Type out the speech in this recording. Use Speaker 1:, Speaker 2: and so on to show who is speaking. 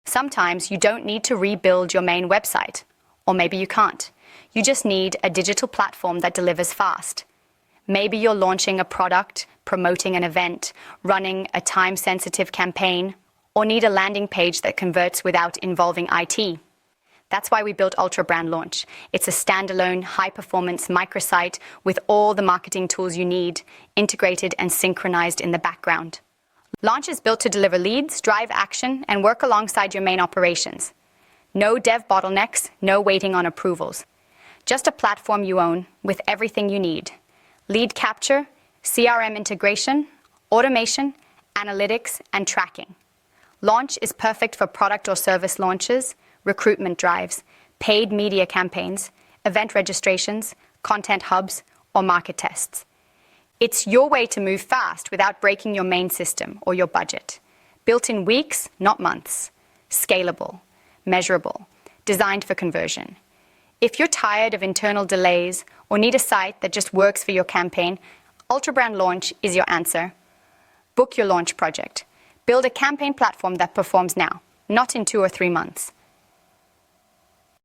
Speaker 1: Sometimes you don't need to rebuild your main website, or maybe you can't. You just need a digital platform that delivers fast. Maybe you're launching a product, promoting an event, running a time-sensitive campaign, or need a landing page that converts without involving IT. That's why we built Ultrabrand Launch. It's a standalone, high-performance microsite with all the marketing tools you need, integrated and synchronized in the background. Launch is built to deliver leads, drive action, and work alongside your main operations. No dev bottlenecks, no waiting on approvals. Just a platform you own with everything you need. Lead capture, CRM integration, automation, analytics, and tracking. Launch is perfect for product or service launches, recruitment drives, paid media campaigns, event registrations, content hubs, or market tests. It's your way to move fast without breaking your main system or your budget. Built in weeks, not months. Scalable, measurable, designed for conversion. If you're tired of internal delays or need a site that just works for your campaign, Ultrabrand Launch is your answer. Book your launch project. Build a campaign platform that performs now, not in 2 or 3 months.